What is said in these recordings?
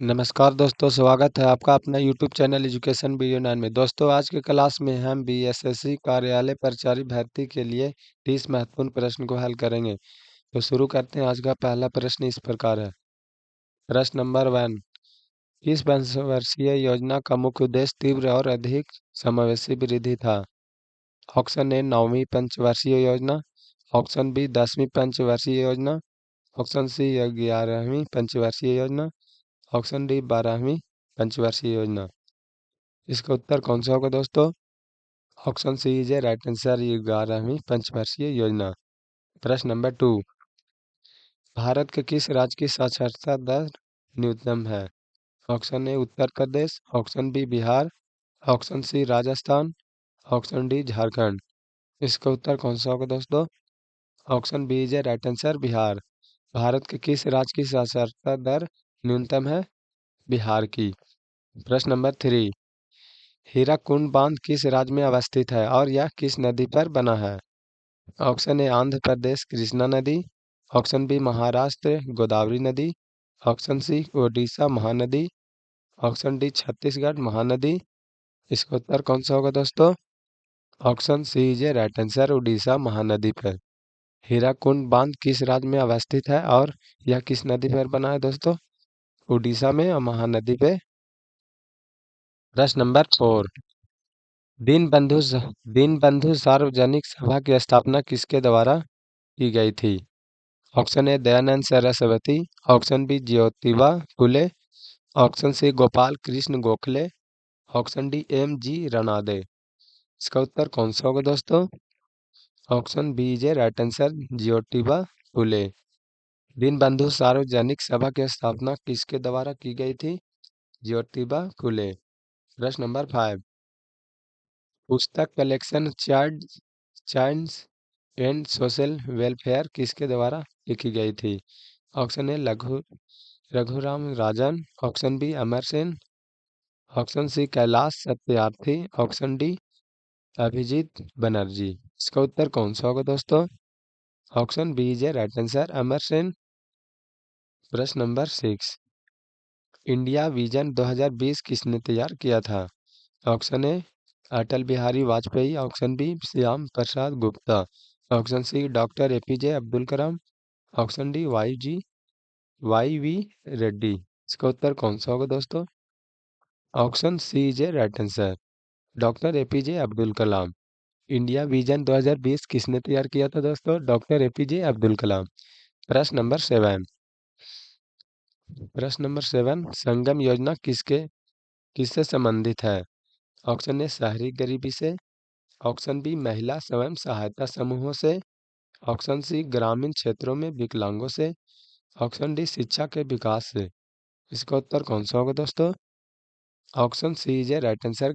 नमस्कार दोस्तों, स्वागत है आपका अपना यूट्यूब चैनल एजुकेशन वीडियो 9 में। दोस्तों, आज के क्लास में हम बीएसएससी कार्यालय कर्मचारी भर्ती के लिए 30 महत्वपूर्ण प्रश्न को हल करेंगे। तो शुरू करते हैं। आज का पहला प्रश्न इस प्रकार है। प्रश्न नंबर 1। इस पंचवर्षीय योजना का मुख्य उद्देश्य तीव्र और अधिक समावेशी वृद्धि था। ऑप्शन ए 9वीं पंचवर्षीय योजना, ऑप्शन बी 10वीं पंचवर्षीय योजना, ऑप्शन सी 11वीं पंचवर्षीय योजना, ऑप्शन डी 12वीं पंचवर्षीय योजना। इसका उत्तर कौन सा होगा दोस्तों? Option C is a right answer, 11वीं पंचवर्षीय योजना। प्रश्न नंबर 2। भारत के किस राज्य की साक्षरता दर न्यूनतम है? Option A Uttar Pradesh, option B Bihar, option C Rajasthan, option D Jharkhand. इसका उत्तर कौन सा होगा दोस्तों? Option B is a right answer, Bihar. Bharat के किस राज्य की साक्षरता दर न्यूनतम है? बिहार की। प्रश्न नंबर 3। हीराकुंड बांध किस राज्य में अवस्थित है और यह किस नदी पर बना है? ऑप्शन ए आंध्र प्रदेश कृष्णा नदी, ऑप्शन बी महाराष्ट्र गोदावरी नदी, option C Odisha Mahanadi, option D Chhattisgarh Mahanadi. इसका उत्तर कौन सा होगा दोस्तों? Option C is a right answer, Orissa Mahanadi पर। हीराकुंड बांध किस राज्य में अवस्थित है और यह किस नदी पर बना है दोस्तों? उड़ीसा में और महानदी पे। प्रश्न नंबर 4। दीनबंधु सार्वजनिक सभा की स्थापना किसके द्वारा की गई थी? Option A Dayanand Saraswati, option B Jyotiba Phule, option C Gopal Krishna Gokhale, option D M G Ranade. इसका उत्तर कौन सा होगा दोस्तों? Option B is right answer, Jyotiba Phule. Deenbandhu Sarvajanik Sabha की स्थापना किसके द्वारा की गई थी? ज्योतिबा फुले। प्रश्न नंबर 5। पुस्तक collection child childs and social welfare किसके द्वारा लिखी गई थी? Option A Raghuram Rajan, option B Amar Sen, option C Kailash Satyarthi, option D Abhijit Banerjee. इसका उत्तर कौन सा होगा दोस्तों? Option B is a right answer, Amar Sen. प्रश्न नंबर 6। इंडिया विजन 2020 किसने तैयार किया था? Option A Atal Bihari Vajpayee, option B Shyam Prasad Gupta, option C doctor APJ Abdul Kalam, option D Y V Reddy. इसका उत्तर कौन सा होगा दोस्तों? Option C is a right answer, doctor APJ Abdul Kalam. India vision 2020 किसने तैयार किया था दोस्तों? Doctor APJ Abdul Kalam. प्रश्न नंबर 7। संगम योजना किससे संबंधित है? ऑप्शन ए शहरी गरीबी से, ऑप्शन बी महिला स्वयं सहायता समूहों से, ऑप्शन सी ग्रामीण क्षेत्रों में विकलांगों से, ऑप्शन डी शिक्षा के विकास से। इसका उत्तर कौन सा होगा दोस्तों? Option C is a right answer,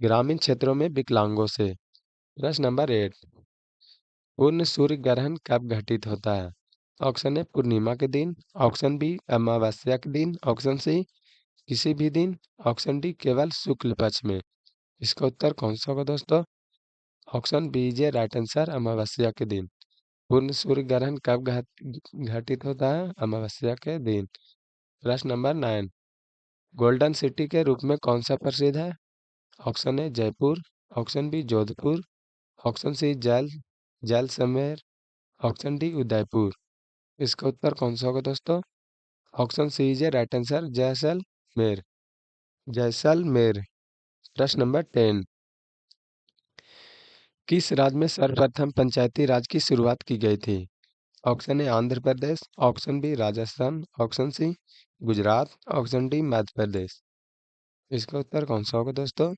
ग्रामीण क्षेत्रों में विकलांगों से। प्रश्न नंबर 8। पूर्ण सूर्य ग्रहण कब घटित होता है? ऑप्शन ए पूर्णिमा के दिन, ऑप्शन बी अमावस्या के दिन, ऑप्शन सी किसी भी दिन, ऑप्शन डी केवल शुक्ल पक्ष में। इसका उत्तर कौन सा होगा दोस्तों? Option B is a right answer, अमावस्या के दिन। पूर्ण सूर्य ग्रहण कब घटित होता है? अमावस्या के दिन। प्रश्न नंबर 9। गोल्डन सिटी के रूप में कौन सा प्रसिद्ध है? Option A Jaipur, option B Jodhpur, option C Jaisalmer, option D Udaipur. इसका उत्तर कौन सा होगा दोस्तों? Option C is a right answer, Jaisalmer. प्रश्न नंबर 10। किस राज्य में सर्वप्रथम पंचायती राज की शुरुआत की गई थी? Option A Andhra Pradesh, option B Rajasthan, option C Gujarat, option D Madhya Pradesh. इसका उत्तर कौन सा होगा दोस्तों?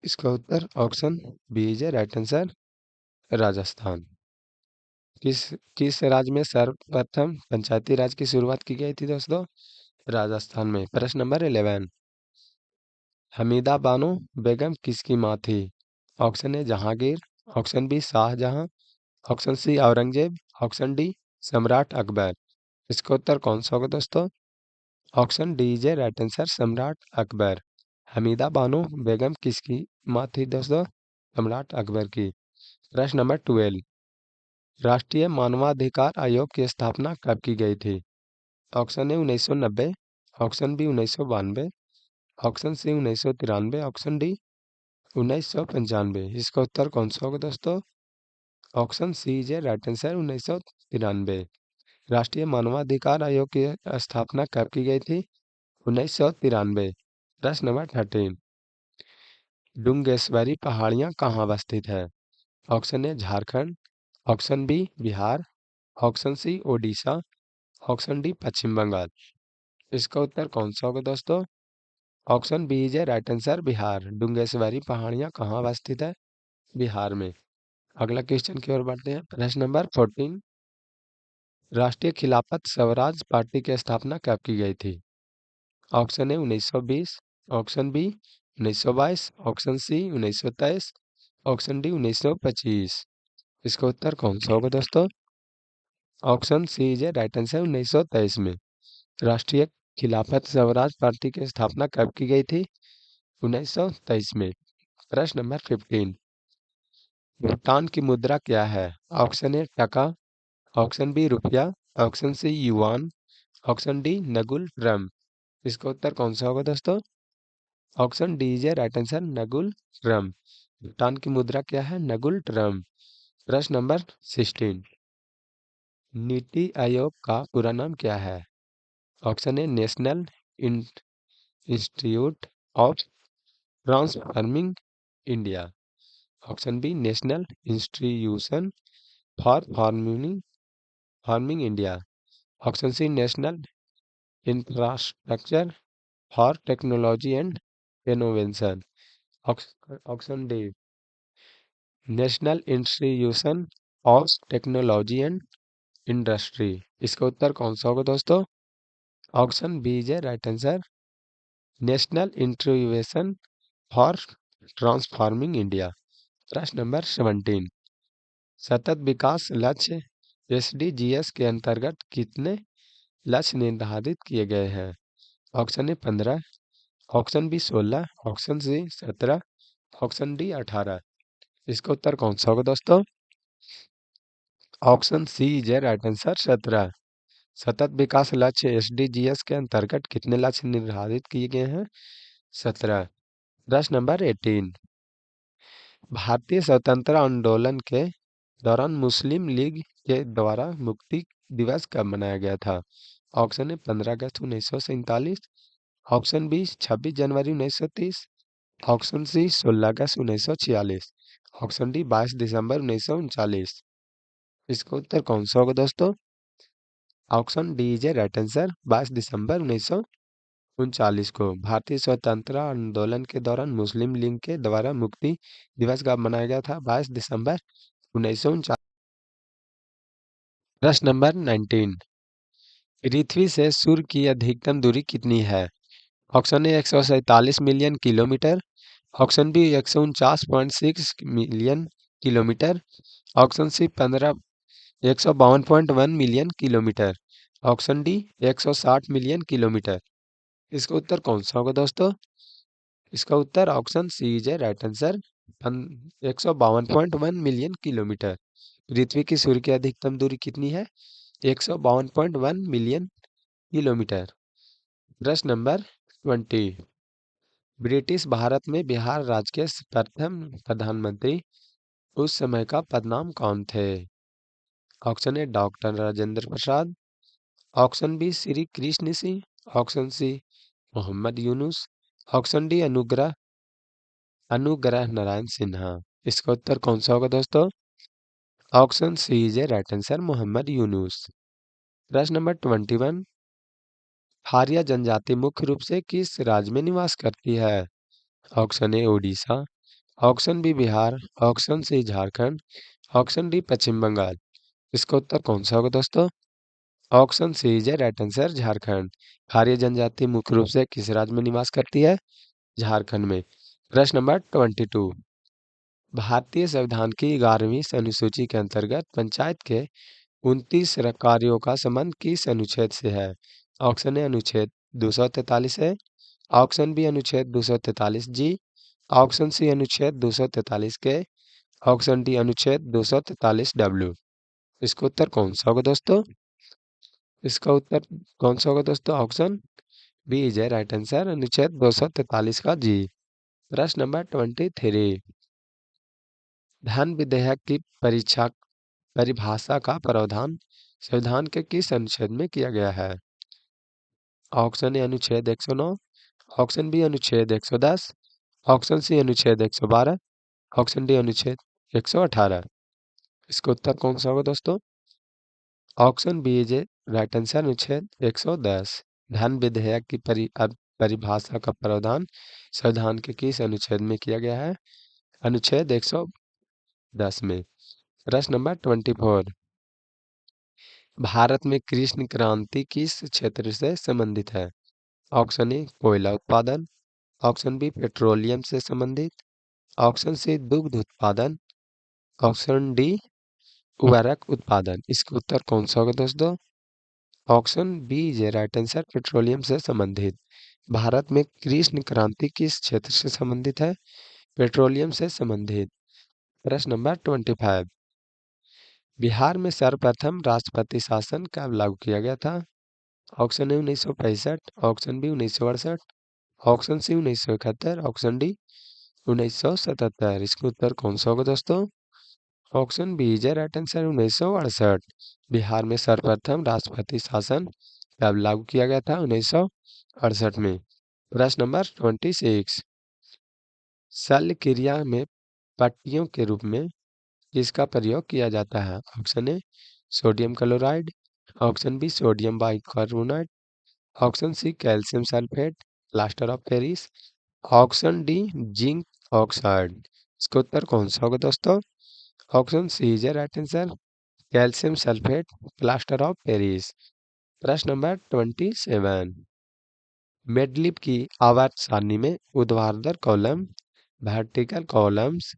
इसका उत्तर option B is a right answer, Rajasthan. किस किस राज्य में सर्वप्रथम पंचायती राज की शुरुआत की गई थी दोस्तों? राजस्थान में। प्रश्न नंबर 11। हमीदा बानो बेगम किसकी माँ थी? Option A Jahangir, option B Shah Jahan, option C Aurangzeb, option D सम्राट अकबर। इसका उत्तर कौन सा होगा दोस्तों? Option D is a right answer, सम्राट अकबर। हमीदा बानो बेगम किसकी माँ थी दोस्तों? सम्राट अकबर की। प्रश्न नंबर 12। राष्ट्रीय मानवाधिकार आयोग की स्थापना कब की गई थी? Option A 1990, option B 1992, option C 1993, option D 1995। इसका उत्तर कौन सा होगा दोस्तों? Option C is a right answer, 1993। राष्ट्रीय मानवाधिकार आयोग की स्थापना कब की गई थी? 1993। प्रश्न नंबर 13। डुंगेश्वरी पहाड़ियाँ कहाँ अवस्थित है? Option A Jharkhand, option B Bihar, option C Odisha, option D Paschim Bangal. इसका उत्तर कौन सा होगा दोस्तों? Option B is a right answer, Bihar. Dungeshwari पहाड़ियाँ कहाँ अवस्थित है? बिहार में। अगला क्वेश्चन की ओर बढ़ते हैं। प्रश्न नंबर 14। राष्ट्रीय खिलाफत स्वराज पार्टी की स्थापना कब की गई थी? Option A 1920, option B 1922, option C 1923, option D 1925। इसका उत्तर कौन सा होगा दोस्तों? Option C is a right answer, 1923 में। राष्ट्रीय खिलाफत स्वराज पार्टी की स्थापना कब की गई थी? 1923 में। प्रश्न नंबर 15। भूटान की मुद्रा क्या है? Option A taka, option B रुपया, option C yuan, option D ngultrum. इसका उत्तर कौन सा होगा दोस्तों? Option D is right answer, ngultrum. Bhutan की मुद्रा क्या है? नगुल ड्रम। प्रश्न नंबर 16। नीति आयोग का पूरा नाम क्या है? Option A national institute of transforming India, option B national institution for farming India, option C national infrastructure for technology and innovation, option D national institution of technology and industry. इसका उत्तर कौन सा होगा दोस्तों? Option B is right answer, national institution for transforming India. प्रश्न number 17। सतत विकास लक्ष्य SDGs के अंतर्गत कितने लक्ष्य निर्धारित किए गए हैं? Option A 15, option B 16, option C 17, option D 18। इसका उत्तर कौन सा होगा दोस्तों? Option C is right answer, 17। सतत विकास लक्ष्य SDGs के अंतर्गत कितने लक्ष्य निर्धारित किए गए हैं? 17। प्रश्न नंबर 18। भारतीय स्वतंत्रता आंदोलन के दौरान मुस्लिम लीग के द्वारा मुक्ति दिवस कब मनाया गया था? ऑप्शन ए 15 अगस्त 1947, ऑप्शन बी 26 जनवरी 1930, ऑप्शन सी 16 अगस्त 1946, ऑप्शन डी 22 दिसंबर 1939। इसका उत्तर कौन सा होगा दोस्तों? Option D is right answer, 22 दिसंबर 1939 को भारतीय स्वतंत्रता आंदोलन के दौरान मुस्लिम लीग के द्वारा मुक्ति दिवस कब मनाया गया था? 22 दिसंबर 1939। प्रश्न नंबर 19। पृथ्वी से सूर्य की अधिकतम दूरी कितनी है? Option A 147 million kilometre, option B 149.6 million kilometre, option C 152.1 million kilometre, option D 160 million kilometre. इसका उत्तर कौन सा होगा दोस्तों? इसका उत्तर option C is right answer, 152.1 million kilometre. पृथ्वी की सूर्य की अधिकतम दूरी कितनी है? 152.1 मिलियन किलोमीटर। प्रश्न नंबर 20। ब्रिटिश भारत में बिहार राज्य के प्रथम प्रधानमंत्री उस समय का पदनाम कौन थे? Option A doctor Rajendra Prasad, option B Shri Krishna Sinha, option C Mohammad Yunus, option D Anugrah Narayan Sinha. इसका उत्तर कौन सा होगा दोस्तों? Option C is a right answer, Mohammad Yunus. प्रश्न नंबर 21। हारिया जनजाति मुख्य रूप से किस राज्य में निवास करती है? Option A Odisha, option B Bihar, option C Jharkhand, option D Paschim Bangal. इसका उत्तर कौन सा होगा दोस्तों? Option C is a right answer, Jharkhand. हारिया जनजाति मुख्य रूप से किस राज्य में निवास करती है? झारखंड में। प्रश्न नंबर 22। भारतीय संविधान की 11वीं अनुसूची के अंतर्गत पंचायत के 29 कार्यों का संबंध किस अनुच्छेद से है? ऑप्शन ए अनुच्छेद 243 है, ऑप्शन बी अनुच्छेद 243 जी, ऑप्शन सी अनुच्छेद 243 के, ऑप्शन डी अनुच्छेद 243 डब्ल्यू। इसका उत्तर कौन सा होगा दोस्तों? इसका उत्तर कौन सा होगा दोस्तों? Option B is a right answer, अनुच्छेद 243 का जी। प्रश्न नंबर 23, धन विधेयक की परीक्षा परिभाषा का प्रावधान संविधान के किस अनुच्छेद में किया गया है? ऑप्शन ए अनुच्छेद 109, ऑप्शन बी अनुच्छेद 110, ऑप्शन सी अनुच्छेद 112, ऑप्शन डी अनुच्छेद 118। इसका उत्तर कौन सा होगा दोस्तों? Option B is a right answer, अनुच्छेद 110। धन विधेयक की परिभाषा का प्रावधान संविधान के किस अनुच्छेद में किया गया है? अनुच्छेद 110 में। प्रश्न नंबर 24, भारत में कृष्ण क्रांति किस क्षेत्र से संबंधित है? ऑप्शन ए कोयला उत्पादन, ऑप्शन बी पेट्रोलियम से संबंधित, ऑप्शन सी दुग्ध उत्पादन, ऑप्शन डी उर्वरक उत्पादन। इसका उत्तर कौन सा होगा दोस्तों? Option B is right answer, petroleum से संबंधित। भारत में कृष्ण क्रांति किस क्षेत्र से संबंधित है? पेट्रोलियम से संबंधित। प्रश्न नंबर 25, बिहार में सर्वप्रथम राष्ट्रपति शासन कब लागू किया गया था? Option A 1965, option B 1968, option C 1971, option D 1977। इसका उत्तर कौन सा होगा दोस्तों? Option B is right answer, 1968। Bihar में सर्वप्रथम राष्ट्रपति शासन कब लागू किया गया था? 1968 में। प्रश्न नंबर 26, शल्य क्रिया में पट्टियों के रूप में किसका प्रयोग किया जाता है? Option A sodium chloride, option B sodium bicarbonate, option C calcium sulphate plaster of Paris, option D zinc oxide. इसका उत्तर कौन सा होगा दोस्तों? Option C is right answer, calcium sulphate plaster of Paris. प्रश्न नंबर 27, मेडलिप की आवर्त सारणी में ऊर्ध्वाधर कॉलम वर्टिकल कॉलम्स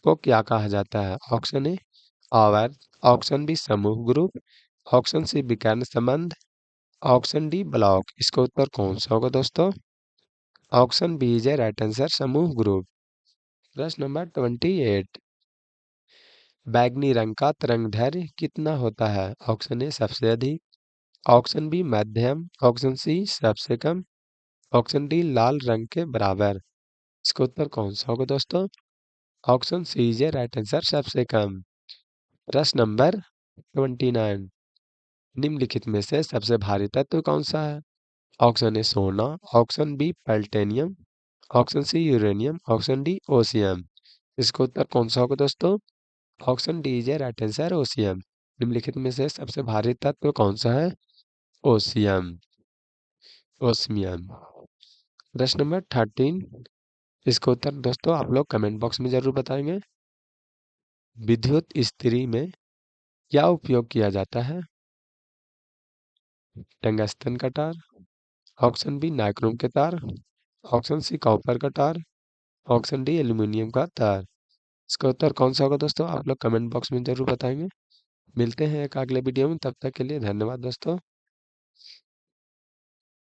को क्या कहा जाता है? ऑप्शन ए आवर्त, ऑप्शन बी समूह ग्रुप, ऑप्शन सी विकर्ण संबंध, ऑप्शन डी ब्लॉक। इसका उत्तर कौन सा होगा दोस्तों? Option B is right answer, समूह ग्रुप। प्रश्न नंबर 28, बैगनी रंग का तरंगदैर्घ्य कितना होता है? ऑप्शन ए सबसे अधिक, ऑप्शन बी मध्यम, ऑप्शन सी सबसे कम, ऑप्शन डी लाल रंग के बराबर। इसका उत्तर कौन सा होगा दोस्तों? Option C is right answer, सबसे कम। प्रश्न नंबर 29, निम्नलिखित में से सबसे भारी तत्व कौन सा है? ऑप्शन ए सोना, option B platinum, option C uranium, option D osmium. इसका उत्तर कौन सा होगा दोस्तों? Option D is right answer, osmium. निम्नलिखित में से सबसे भारी तत्व कौन सा है? ओसियम, ओस्मियम। प्रश्न नंबर 13, इसका उत्तर दोस्तों आप लोग कमेंट बॉक्स में जरूर बताएंगे। विद्युत इस्त्री में क्या उपयोग किया जाता है? टंगस्टन का तार, ऑप्शन बी नाइक्रोम के तार, ऑप्शन सी कॉपर का तार, ऑप्शन डी एल्यूमिनियम का तार। इसका उत्तर कौन सा होगा दोस्तों? आप लोग कमेंट बॉक्स में जरूर बताएंगे। मिलते हैं एक अगले वीडियो में, तब तक के लिए धन्यवाद दोस्तों।